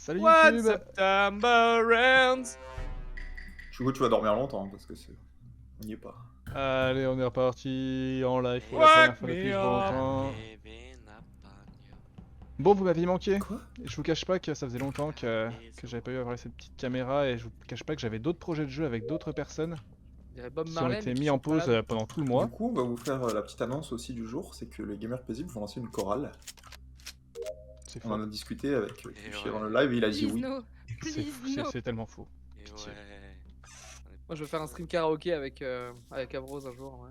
Salut What YouTube. September ends. Du coup, tu vas dormir longtemps parce que on n'y est pas. Allez, on est reparti en live pour la première fois depuis trop longtemps. Bon, vous m'aviez manqué. Quoi? Je vous cache pas que ça faisait longtemps que j'avais pas eu à avoir cette petite caméra et je vous cache pas que j'avais d'autres projets de jeu avec d'autres personnes Il y avait Bob qui ont Marley, été mais mis sont en pas pause là. pendant tout le mois. Du coup, on va vous faire la petite annonce aussi du jour, c'est que les gamers paisibles vont lancer une chorale. C'est On faux. en a discuté avec Kushi avant le live et il a dit Please oui. no. C'est Please no. c'est tellement faux. Et Pitié. ouais. Moi, je vais faire un stream karaoké avec Avrose un jour. Ouais.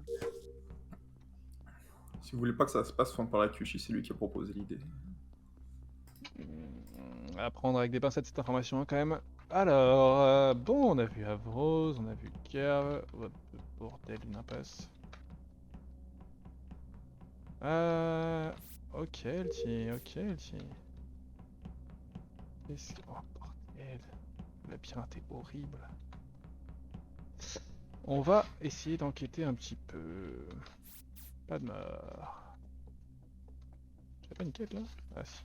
Si vous voulez pas que ça se passe, faut en parler à Kushi, c'est lui qui a proposé l'idée. À prendre avec des pincettes cette information hein, quand même. Alors, bon, on a vu Avrose, on a vu Kerv. Oh, bordel, une impasse. Ok, ok, Qu'est-ce que... Oh, bordel. Le labyrinthe est horrible. On va essayer d'enquêter un petit peu. Pas de mort. J'ai pas une quête là? Ah si.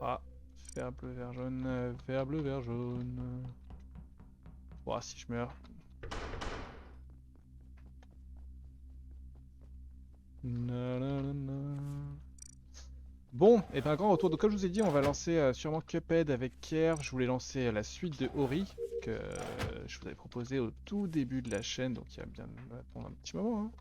Ah, vert bleu, vert jaune, vert bleu, vert jaune. Oh, si je meurs. Nanana. Bon, et bien grand retour. Donc comme je vous ai dit, on va lancer sûrement Cuphead avec Kerv. Je voulais lancer la suite de Ori que je vous avais proposé au tout début de la chaîne, donc il y a bien pendant un petit moment. Hein.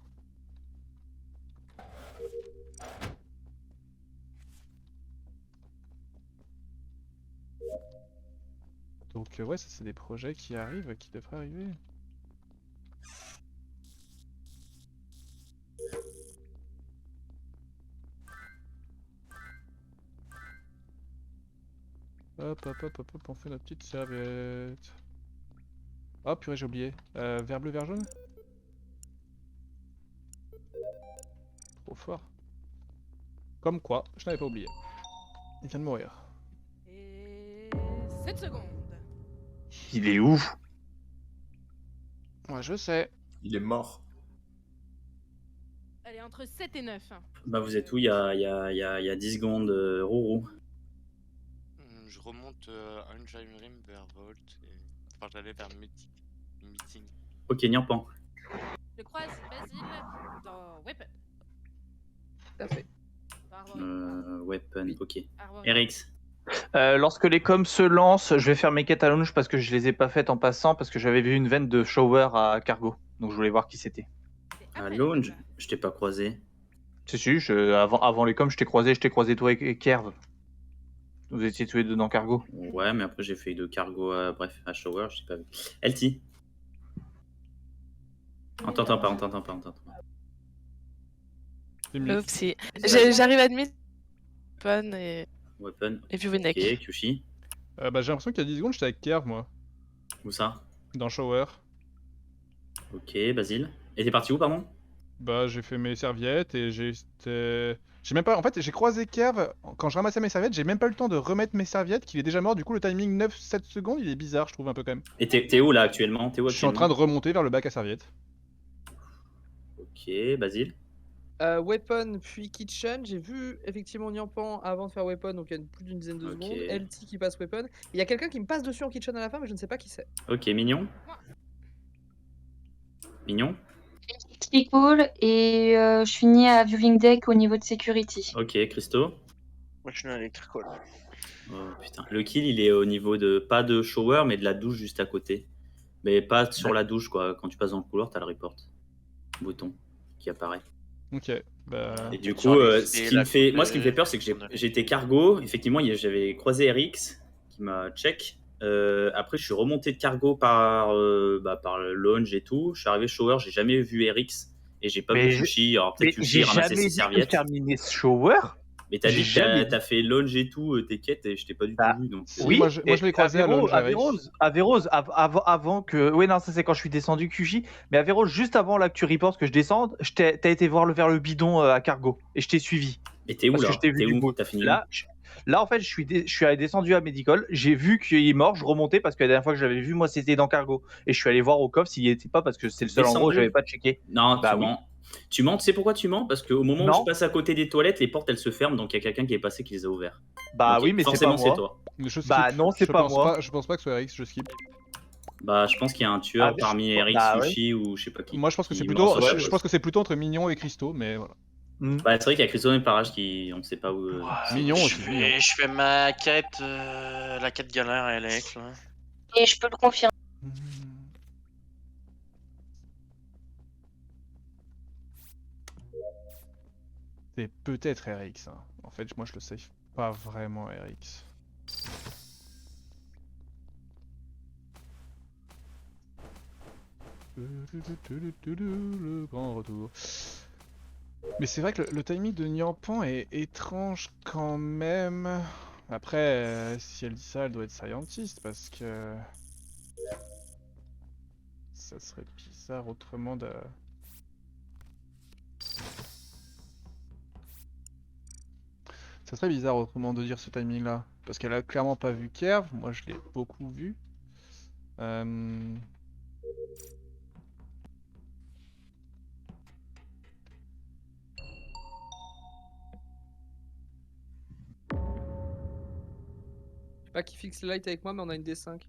Donc ouais, ça c'est des projets qui arrivent, qui devraient arriver. Hop, on fait notre petite serviette. Oh purée, j'ai oublié. Vert bleu, vert jaune? Trop fort. Comme quoi, je n'avais pas oublié. Il vient de mourir. Et 7 secondes. Il est où? Ouais, je sais. Il est mort. Allez, entre 7 et 9. Bah vous êtes où il y a 10 secondes, Rourou. Je remonte Engine Rim vers Volt. Enfin, j'allais vers Meeting. Ok, Nyampan. Je croise Basile dans Weapon. Tout à fait. Weapon, ok. Arbor. RX. Lorsque les coms se lancent, je vais faire mes quêtes à lounge parce que je les ai pas faites en passant parce que j'avais vu une veine de shower à Cargo. Donc je voulais voir qui c'était. À Lounge, je t'ai pas croisé. Si, avant les coms, je t'ai croisé toi et Kerv. Vous étiez tous les deux dans Cargo. Ouais, mais après j'ai fait de Cargo à Shower, je sais pas vu. LT. On t'entend pas. Oupsie. J'arrive à admettre Weapon et puis Winneck. Ok, Kushi. Bah j'ai l'impression qu'il y a 10 secondes, j'étais avec Kerv moi. Où ça? Dans Shower. Ok, Basile. Et t'es parti où, pardon? Bah j'ai fait mes serviettes et j'ai même pas... En fait j'ai croisé Kerv, quand je ramassais mes serviettes, j'ai même pas eu le temps de remettre mes serviettes, qu'il est déjà mort, du coup le timing 9-7 secondes il est bizarre je trouve un peu quand même. Et t'es où là actuellement? Je suis en train de remonter vers le bac à serviettes. Ok, Basile. Weapon puis Kitchen. J'ai vu effectivement Nyampan avant de faire Weapon, donc il y a plus d'une dizaine de Ok. secondes. LT qui passe Weapon. Il y a quelqu'un qui me passe dessus en Kitchen à la fin, mais je ne sais pas qui c'est. Ok, Mignon. Mignon. C'est cool et je finis à Viewing Deck au niveau de Security. Ok, Christo. Moi je suis un électrical. Oh putain. Le kill il est au niveau de, pas de shower, mais de la douche juste à côté. Mais pas sur la douche quoi. Quand tu passes dans le couloir, t'as le report. Bouton qui apparaît. Ok, bah... Et du Sur coup, les ce idées, qui là, me fait qu'on moi, ce qui me fait peur, c'est que qu'on a- j'étais cargo. Effectivement, j'avais croisé RX qui m'a check. Après, je suis remonté de cargo par le lounge et tout. Je suis arrivé shower, j'ai jamais vu RX et j'ai pas Mais vu Kushi. Alors peut-être Kushi j'ai ramassé jamais ses dit serviettes. terminer ce shower. Mais t'as dit j'ai que jamais t'as fait lounge et tout, tes quêtes, et je t'ai pas du tout Bah, vu. Donc, Oui, moi, je l'ai croisé à Lounge, à Véros, avant que... Oui, non, ça c'est quand je suis descendu QJ, mais à Véros, juste avant là que tu reportes que je descende, t'as été voir vers le bidon à Cargo, et je t'ai suivi. Mais t'es où Parce là? que je t'ai vu T'es du où? coup. T'as fini Là, en fait, je suis descendu à Medical, j'ai vu qu'il est mort, je remontais parce que la dernière fois que je l'avais vu, moi, c'était dans Cargo. Et je suis allé voir au coffre s'il y était pas parce que c'est le seul endroit où Descendu j'avais pas checké. Non, Bah oui. Tu mens, tu sais pourquoi tu mens? Parce qu'au moment où Non. je passe à côté des toilettes, les portes elles se ferment, donc il y a quelqu'un qui est passé qui les a ouvertes. Bah Donc, oui, mais c'est pas forcément c'est moi. toi. Je skip. Bah non, c'est Je pas pense moi. je pense pas que ce soit RX, je skip. Bah je pense qu'il y a un tueur Ah, parmi Eric, bah ouais. Sushi ou je sais pas qui. Moi je pense que qui c'est ment plutôt, sur la je chose. pense que c'est plutôt entre Mignon et Christo, mais voilà. Bah c'est vrai qu'il y a Christophe et Parage qui on sait pas où. Mignon je aussi, mignon. fais ma quête, la quête galère à Alex. Là. Et je peux le confirmer. C'est peut-être RX. Hein. En fait, moi je le save pas vraiment RX. Le grand retour. Mais c'est vrai que le timing de Nyampan est étrange quand même. Après, si elle dit ça, elle doit être scientist parce que ça serait bizarre autrement de. Ça serait bizarre autrement de dire ce timing là. Parce qu'elle a clairement pas vu Kerv, moi je l'ai beaucoup vu. Je sais pas qui fixe le light avec moi, mais on a une D5.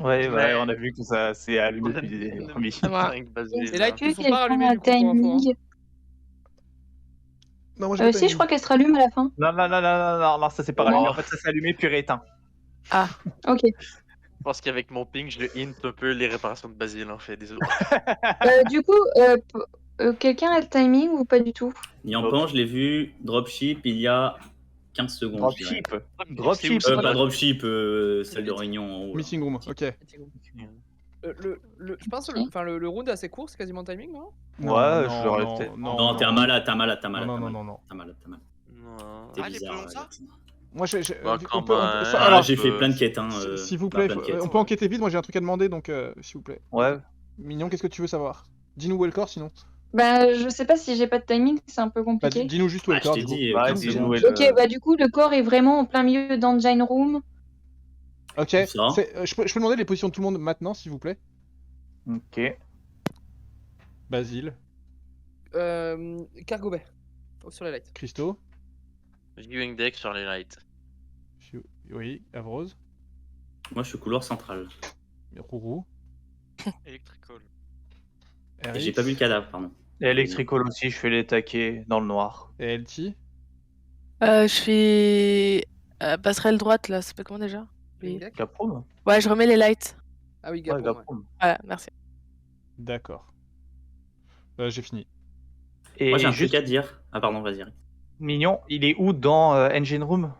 Ouais, on a vu que ça s'est allumé depuis les premiers. Et là, ils sont Quelqu'un pas allumés a du coup pour info. Hein. timing. Non, moi j'ai pas Si, je crois qu'elle se rallume à la fin. Non, ça s'est pas rallumé. En fait, ça s'est allumé puis rééteint. Ah, ok. Je pense qu'avec mon ping, je le hint un peu les réparations de Basile en fait, désolé. Du coup, quelqu'un a le timing ou pas du tout? Nyampan, je l'ai vu dropship il y a 15 secondes. je dirais. Dropship. Pas dropship, salle de réunion en haut. Là. Meeting room, ok. Je pense que le round est assez court, c'est quasiment le timing, non? Ouais, je l'aurais peut-être. Non, t'es un malade, t'as malade. Non. T'as malade. T'es Ah, t'es plus bizarre. long que ça Alex. Moi j'ai. Bah, on peut- quand alors, j'ai fait plein de quêtes, hein. s'il vous plaît, plein de quêtes. on peut enquêter vite, moi j'ai un truc à demander donc s'il vous plaît. Ouais. Mignon, qu'est-ce que tu veux savoir? Dis-nous où est le corps sinon. Bah, je sais pas si j'ai pas de timing, c'est un peu Bah, compliqué. dis-nous juste où est le Ah, corps. je t'ai du coup. dit, Bah, 15 dis-nous secondes. Ok, bah du coup, le corps est vraiment en plein milieu d'Engine Room. Ok, Ça. je peux demander les positions de tout le monde maintenant s'il vous plaît. Ok. Basile, Cargo Bay. Sur les lights. Christo, Viewing deck sur les lights. oui, Avrose, Moi, je suis couloir central. Rourou, Electrical. Et j'ai pas vu le cadavre, pardon. Et Electrical aussi, je fais les taquets dans le noir. Et LT. Je fais passerelle droite là, c'est pas comment déjà? Oui. Caprom. Ouais, je remets les lights. Ah oui, Ouais, Gapon. Ouais. Caprom. Voilà, merci. D'accord. J'ai fini. Et Moi, j'ai un juste truc à dire. Ah, pardon, vas-y. Eric. Mignon, il est où dans Engine Room?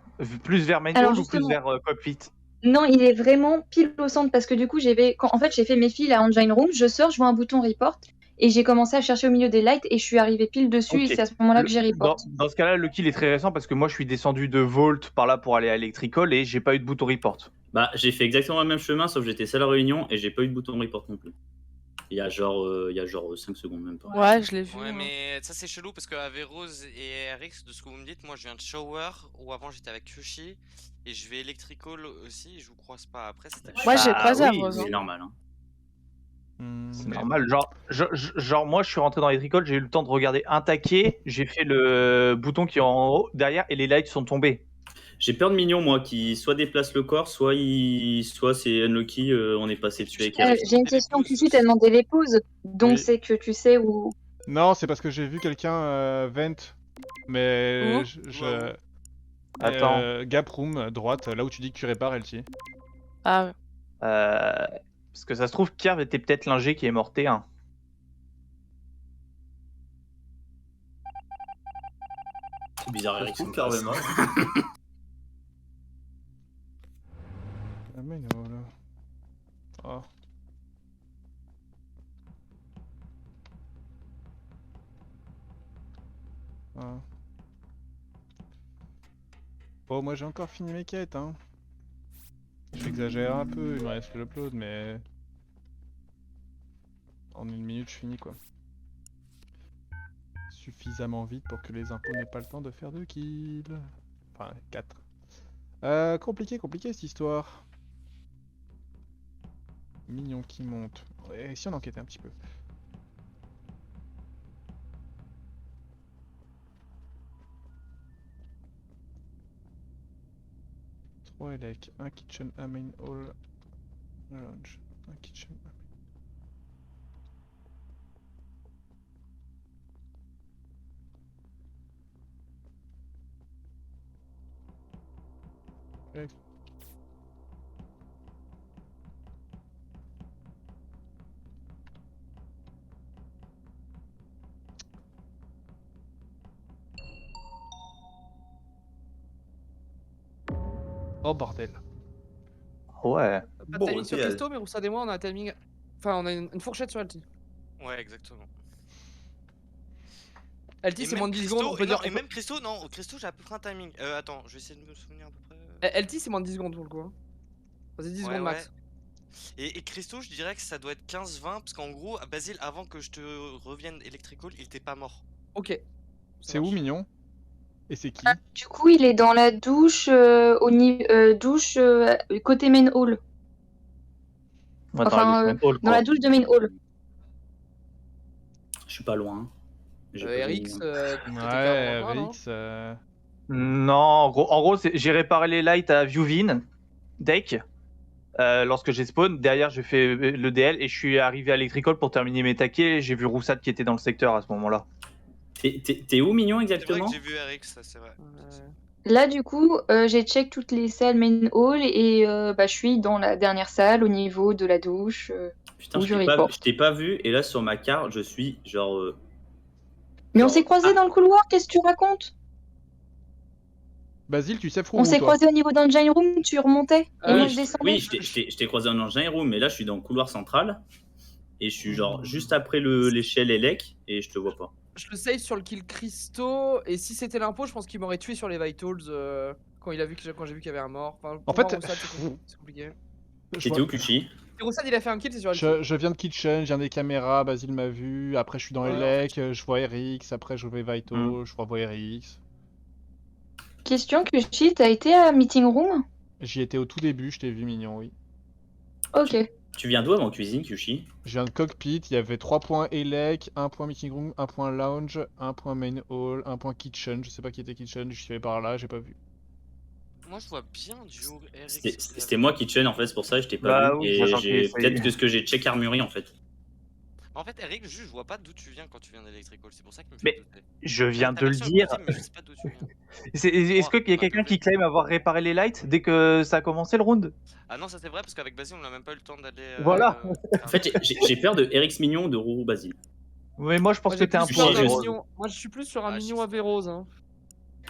Plus vers manual Alors, ou plus justement. vers cockpit? Non, il est vraiment pile au centre parce que du coup, en fait, j'ai fait mes fils à Engine Room, je sors, je vois un bouton report et j'ai commencé à chercher au milieu des lights et je suis arrivé pile dessus Ok. et c'est à ce moment-là que j'ai report. Dans ce cas-là, le kill est très récent parce que moi je suis descendu de Vault par là pour aller à Electrical et j'ai pas eu de bouton report. Bah, j'ai fait exactement le même chemin, sauf que j'étais seul à la réunion et j'ai pas eu de bouton report non plus. Il y a genre 5 secondes, même pas. Ouais, je l'ai vu. Ouais, moi. mais ça c'est chelou parce que Averose et RX, de ce que vous me dites, moi je viens de Shower où avant j'étais avec Kushi et je vais Electrical aussi et je vous croise pas après. C'était Moi j'ai Bah croisé oui, Avrose. C'est normal. Hein. C'est normal. Genre, moi je suis rentré dans Electrical, j'ai eu le temps de regarder un taquet, j'ai fait le bouton qui est en haut derrière et les lights sont tombés. J'ai peur de Mignon, moi, qui soit déplace le corps, soit c'est Unlucky, on est passé dessus avec Eric. J'ai une question, Cucu, t'as demandé les pauses, donc Oui. c'est que tu sais où. Non, c'est parce que j'ai vu quelqu'un vent, mais Où Attends. Gap room, droite, là où tu dis que tu répares, LT. Ah ouais. Parce que ça se trouve, Kerv était peut-être l'ingé qui est mort T1. C'est bizarre, Ça se Eric. trouve, carrément. Ah mais non, là. Oh. Ah. Bon, moi j'ai encore fini mes quêtes, hein. J'exagère un peu, il me reste que l'upload, mais... En 1 minute, je finis, quoi. Suffisamment vite pour que les impôts n'aient pas le temps de faire 2 kills. Enfin, 4. Compliqué cette histoire. Mignon qui monte. Et si on enquêtait un petit peu. 3 elec, un kitchen, un main hall, un lounge, un kitchen. Elec. Oh bordel. Ouais. Pas de Bon, timing sur ok, Christo, mais Roussad et moi, on a un timing. Enfin, on a une fourchette sur LT. Ouais, exactement. LT, Et c'est même moins de 10 Christo, secondes. On peut dire. et même Christo, non, Christo, j'ai à peu près un timing. Attends, je vais essayer de me souvenir à peu près. LT, c'est moins de 10 secondes pour le coup. Hein. Vas-y, 10 Ouais, secondes max. Et Christo, je dirais que ça doit être 15-20, parce qu'en gros, Basile, avant que je te revienne Electrical, il était pas mort. Ok. C'est où Mignon? Et c'est qui? Du coup, il est dans la douche, douche côté main hall. Ouais, dans Enfin, la douche main hall, dans quoi. la douche de main hall. Je suis pas loin. J'ai pas vu RX, Mignon. Ouais, non RX. Non, en gros j'ai réparé les lights à Viewvin, deck. Lorsque j'ai spawn, derrière j'ai fait le DL et je suis arrivé à Electrical pour terminer mes taquets. J'ai vu Roussad qui était dans le secteur à ce moment-là. T'es où, Mignon, C'est vrai exactement? que j'ai vu RX, ça c'est vrai. Là, du coup, j'ai check toutes les salles main hall et je suis dans la dernière salle au niveau de la douche Putain, où je je t'ai pas, report. je t'ai pas vu, et là sur ma carte, je suis genre. Mais on genre- s'est croisés dans le couloir, qu'est-ce que tu racontes? Basile, tu sais On s'est toi? croisés au niveau d'Engine Room, tu remontais et moi Oui, je descendais. oui, je t'ai croisé en engin room, mais là je suis dans le couloir central. Et je suis genre juste après l'échelle Elec, et je te vois pas. Je le save sur le kill Christo, et si c'était l'impôt, je pense qu'il m'aurait tué sur les Vitals quand j'ai vu qu'il y avait un mort. Enfin, En pour fait, moi, Roussad, c'est compliqué. T'étais où, Kuchi? Et Roussad, il a fait un kill, c'est sur LT. Je viens de Kitchen, je viens des caméras, Basile m'a vu, après je suis dans Ouais, Elec, je vois RX, après je vais Vito, je revois RX. Question, Kushi, t'as été à Meeting Room? J'y étais au tout début, je t'ai vu Mignon, oui. Ok. Tu viens d'où avant cuisine, Kuchi? Je viens de Cockpit, il y avait 3 points Elec, 1 point Meeting Room, 1 point Lounge, 1 point Main Hall, 1 point Kitchen, je sais pas qui était Kitchen, je suis allé par là, j'ai pas vu. Moi je vois bien du RX. C'était moi qui chaîne en fait, c'est pour ça que je t'ai pas Bah vu. oui, Et sachant que j'ai ça y peut-être est. que ce que j'ai check armurerie en fait. En fait, RX, juste je vois pas d'où tu viens quand tu viens d'Electrical, c'est pour ça qu'il me fait Mais douter. je viens Ta de le version est dire. possible, mais je sais pas d'où tu viens. Est-ce qu'il y a quelqu'un qui claim avoir réparé les lights dès que ça a commencé le round? Ah non, ça c'est vrai parce qu'avec Basile on a même pas eu le temps d'aller. Voilà. En fait, j'ai peur de RX Mignon de Rourou Basile. Mais moi je pense Moi, que j'ai t'es un plus peu peur d'un juste. mignon. Moi, je suis plus sur un mignon Averrose. Hein.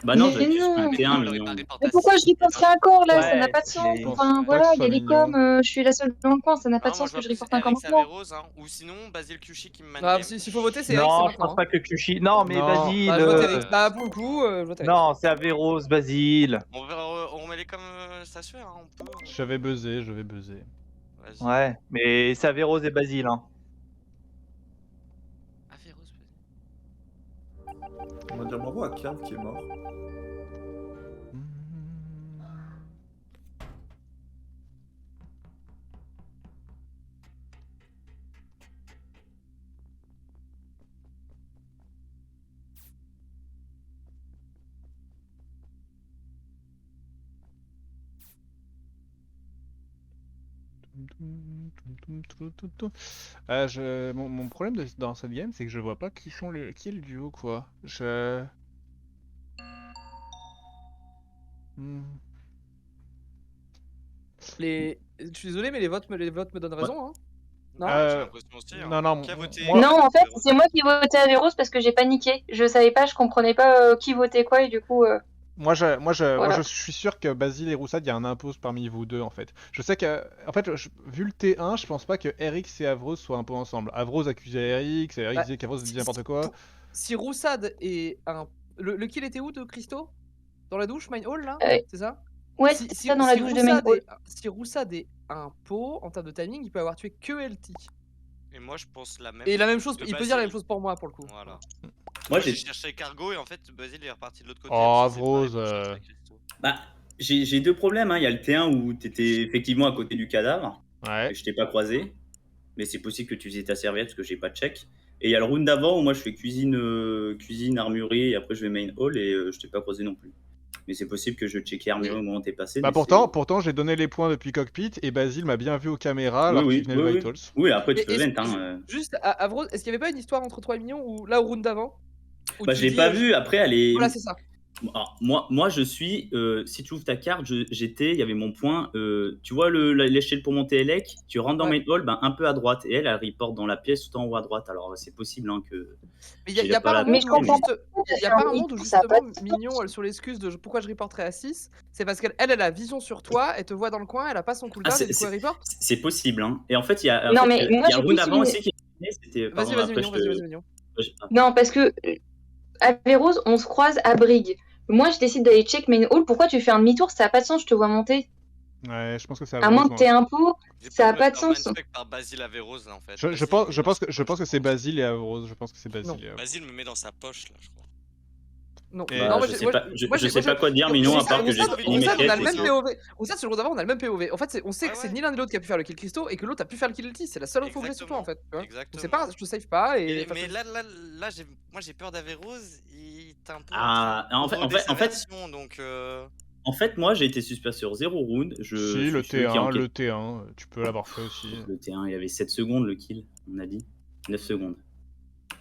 Bah non, Mais j'aurais pu non. splitter un Mignon. Mais pourquoi je reporterais un corps là? Ça Ouais, n'a pas de sens. mais- Enfin pas voilà, que il y a ce des soit coms, je suis la seule dans le coin, ça n'a pas de moi sens je que vois je plus reporte un corps RX maintenant. Averrose, hein, ou sinon Basile Kushi qui me mène. Bah, s'il faut voter, c'est RX, c'est Non, je maintenant. pense pas que Kushi. Non, mais Non. Basile. Bah, je vote RX. Bah, pour le coup, je vote RX. Non, c'est Averrose, Basile. On met les comme ça se fait, hein, on peut. Je vais buzzer, Vas-y. Ouais, mais c'est Averrose et Basile. Hein. Averrose, On va dire bravo à Kerv qui est mort. Mon problème dans cette game, c'est que je vois pas qui est le duo, quoi. Hmm. Je suis désolé, mais les votes me donnent raison. Hein. Non, j'ai l'impression aussi. Hein. Non, Qui a voté Non, en fait, c'est moi qui votais Averrose parce que j'ai paniqué. Je savais pas, je comprenais pas qui votait quoi et du coup. Moi, je Voilà. suis sûr que Basile et Roussad, il y a un impose parmi vous deux, en fait. Je sais que, en fait, vu le T1, je pense pas que RX et Avrose soient un peu ensemble. Avrose accusait RX, et RX Bah, disait qu'Avrose disait n'importe quoi. Si Roussad est un. Le kill était où de Christo? Dans la douche, Mine Hall, là? C'est ça? Ouais, c'est ça, dans la douche de Main Hall. Si Roussad est un pot, en termes de timing, il peut avoir tué que LT. Et moi je pense la même Et la même chose, de il peut dire la même Basile. chose pour moi, pour le coup. Voilà. Moi, j'ai j'ai cherché Cargo et en fait Basile est reparti de l'autre côté. Oh, parce qu'il s'est Avrose. barré pour chercher Christo. Bah, j'ai deux problèmes. Hein. Il y a le T1 où t'étais effectivement à côté du cadavre. Ouais. Et je t'ai pas croisé. Mais c'est possible que tu faisais ta serviette parce que j'ai pas de check. Et il y a le round d'avant où moi je fais cuisine, armurerie et après je vais main hall et je t'ai pas croisé non plus. Mais c'est possible que je checkais Hermione au moment où t'es passé. Bah mais pourtant j'ai donné les points depuis cockpit et Basile m'a bien vu aux caméras alors qu'il venait de Vitals. Oui, après tu Et peux est-ce- vent. Hein. Juste, Avrose, est-ce qu'il y avait pas une histoire entre toi et Mignon ou là au round d'avant où Bah tu je l'ai dis, pas vu, après elle est... Voilà, c'est ça. Alors, moi je suis, si tu ouvres ta carte, j'étais, il y avait mon point, tu vois l'échelle pour monter Elec, tu rentres dans Ouais. Main Hall, ben, un peu à droite, et elle reporte dans la pièce tout en haut à droite, alors c'est possible hein, que... Mais il J'ai y a pas pas un la- Mais je monde où comprends il y a pas un monde où Ça a pas justement de sens. Mignon elle sur l'excuse de pourquoi je reporterai à 6, c'est parce qu'elle a la vision sur toi, elle te voit dans le coin, elle a pas son cooldown et du coup elle reporte. C'est possible, hein. Et en fait, il y a, Non, en fait, mais il y a moi, le j'ai round plus avant une- aussi qui est c'était... pardon, Vas-y après, Mignon, vas-y Mignon. Non, parce que Averrose, on se croise à Brig. Moi, je décide d'aller check main hall. Pourquoi tu fais un demi-tour? Ça a pas de sens, je te vois monter. Ouais, je pense que c'est À moins Averrose, que t'aies un pot, J'ai ça a me pas de faire sens. mindfuck par Basile Averrose là en fait. Je Basile pense, me je met pense dans que, sa je pense que poche, c'est Basile et Averrose. Je pense que c'est Basile. Non. et Averrose. Basile me met dans sa poche là, je crois. Non, Et- non, Bah, moi, je j'ai- sais moi, pas, j'ai- je moi, sais j'ai- pas quoi dire, Mignon, à part que j'ai Roussad, fini mes on a quêtes. le même et que- POV. Roussad, sur le round d'avant, on a le même POV. En fait, on sait Ouais, que c'est ouais. ni l'un ni l'autre qui a pu faire le kill Christo et que l'autre a pu faire le kill ulti. C'est la seule info que j'ai sur toi en fait. tu vois. Donc Exactement. c'est pas, je te save pas et. Mais là moi j'ai peur d'Averrose, il t'a un peu. Ah, en fait, donc. En fait, moi, j'ai été suspect sur 0 round. Si, le suis celui qui T1, enquête. le T1, tu peux l'avoir fait aussi. Le T1, il y avait 7 secondes le kill, on a dit. 9 secondes.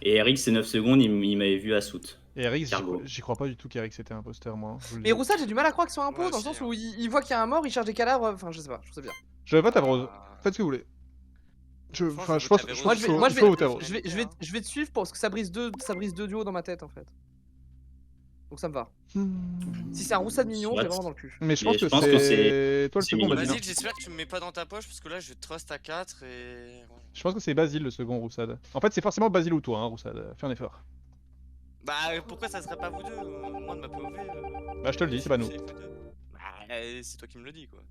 Et Eric, c'est 9 secondes, il m'avait vu à Soot. Et Eric, Cargo. j'y crois pas du tout qu'Eric c'était imposteur, moi. je vous le Mais dis. Roussad, j'ai du mal à croire que ce soit un pot Moi dans le aussi, sens où il voit qu'il y a un mort, il cherche des cadavres. Enfin, je sais pas, je sais bien. Je vais vote Averrose. Faites ce que vous voulez. Je pense Moi, qu'il je faut vais, voter Averrose. je vais te suivre parce que ça brise deux duos dans ma tête en fait. Donc ça me va. Si c'est un Roussad Mignon, Soit. j'ai vraiment dans le cul. Mais je Mais pense je que pense que c'est toi le c'est second, Mignon. Basile. Basile, j'espère que tu me mets pas dans ta poche parce que là je vais trust à 4 et. Je pense que c'est Basile le second Roussad. En fait, c'est forcément Basile ou toi, hein, Roussad. Fais un effort. Bah pourquoi ça serait pas vous deux moi de ma POV Bah, je te le dis, c'est pas nous. Bah, c'est toi qui me le dis quoi.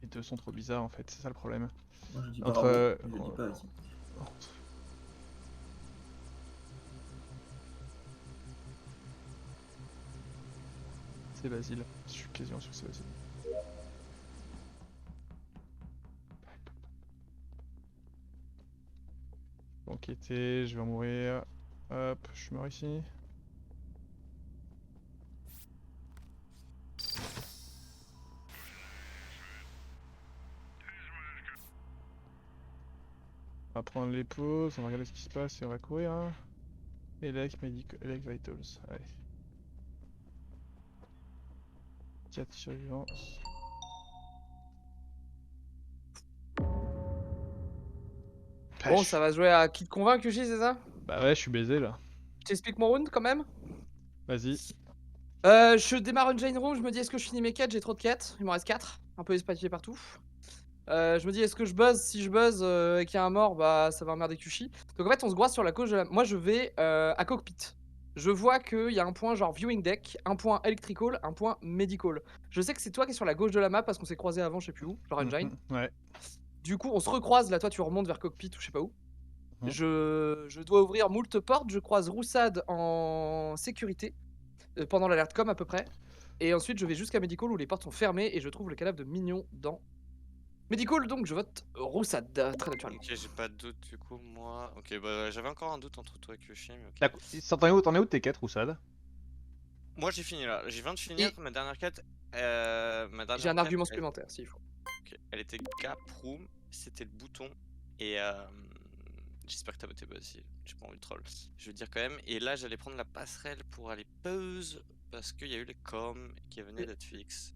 Les deux sont trop bizarres en fait, c'est ça le problème. Moi, je dis Entre, pas Ramon, je dis pas à qui. C'est Basile. Je suis quasiment sûr que c'est Basile. Enquêter, je vais en mourir. Hop, je suis mort ici. On va prendre les pauses, on va regarder ce qui se passe et on va courir. Hein. Elec Vitals, allez. 4 survivance. Bon, ça va se jouer à qui te convainc, Yushi, c'est ça? Bah ouais, je suis baisé là. T'expliques mon round quand même? Vas-y. Je démarre une Jane Room, je me dis est-ce que je finis mes quêtes? J'ai trop de quêtes, il m'en reste 4, un peu espatillé partout. Je me dis est-ce que je buzz? Si je buzz et qu'il y a un mort, bah ça va emmerder Kushi. Donc en fait on se groise sur la gauche de la... Moi je vais à cockpit. Je vois qu'il y a un point genre viewing deck, un point electrical, un point medical. Je sais que c'est toi qui es sur la gauche de la map parce qu'on s'est croisé avant je sais plus où, genre Engine. Ouais. Du coup on se recroise, là toi tu remontes vers cockpit ou je sais pas où. Mhm. Je dois ouvrir moult portes, je croise Roussad en sécurité pendant l'alerte com à peu près. Et ensuite je vais jusqu'à Medical où les portes sont fermées et je trouve le cadavre de Mignon dans Medical, donc je vote Roussad, très naturellement. Ok, j'ai pas de doute du coup, moi. Ok, bah j'avais encore un doute entre toi et Kyoshi. Mais ok. D'accord. T'en es où de tes quêtes, Roussad? Moi j'ai fini là, j'ai viens de finir ma dernière quête. Ma dernière J'ai un quête, argument elle- supplémentaire s'il faut. Ok, elle était gap room, c'était le bouton. Et j'espère que t'as voté Basile, j'ai pas envie de troll. Je veux dire quand même, et là j'allais prendre la passerelle pour aller pause parce qu'il y a eu les coms qui venaient d'être fixes.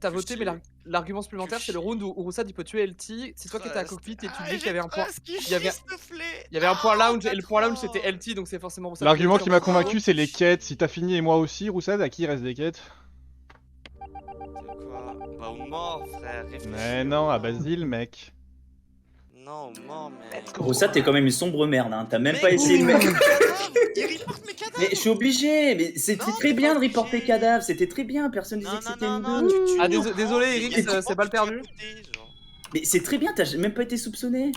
T'as voté, mais l'argument supplémentaire c'est le round où Roussad il peut tuer LT. C'est toi qui étais à cockpit et tu dis qu'il y avait un point. Il y avait un point lounge et le point lounge c'était LT donc c'est forcément Roussad. L'argument qui m'a convaincu, c'est les quêtes. Si t'as fini et moi aussi, Roussad, à qui il reste des quêtes? Quoi? Bah au mort, frère. réfléchis. Mais non, à Basile, mec. Non, au mort, mec. Roussad, t'es quand même une sombre merde, hein. T'as même pas essayé de mettre. Il reporte mes cadavres. Mais je suis obligé, mais c'était Non, très t'es bien pas de reporter obligé. cadavre, c'était très bien, personne disait Non, que non, c'était non, une non, deux. Ah, tu désolé, mens, Eric, et tu c'est mens, balle tu t'es perdue. écouté, genre. Mais c'est très bien, t'as même pas été soupçonné.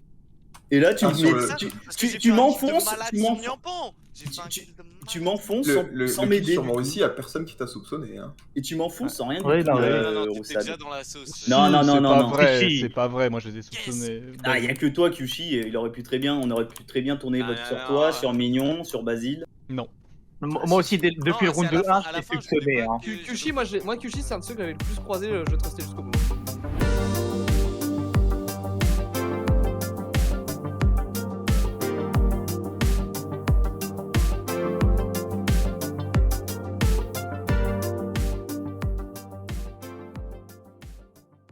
Et là, tu Ah, me sur mets- le- Parce que j'ai tu fait un m'enfonces, kiff de malade tu sur m'enfonces. Niampan. J'ai fait un Tu- kill de malade. Tu m'enfonces Le sans kill m'aider. sur du moi tout. aussi, y'a personne qui t'a soupçonné. Hein. Et tu m'enfonces sans rien Ouais, du tout. non, Non, non, t'étais Roussad. déjà dans la sauce. Non, non, non, c'est non, pas non. vrai, Kishi. c'est pas vrai, moi je les ai soupçonnés. Ah, il y a que toi, Kyushi, il aurait pu très bien, on aurait pu très bien tourner Ah, votre non, sur non, toi, non. sur Mignon, sur Basile. Non. Moi aussi, depuis le Non, c'est round à la 2 fin- 1, à je la t'ai fin, je soupçonné. voulais pas Hein. que- Kyushi, moi Kyushi c'est un de ceux que j'avais le plus croisé, je vais te rester jusqu'au bout.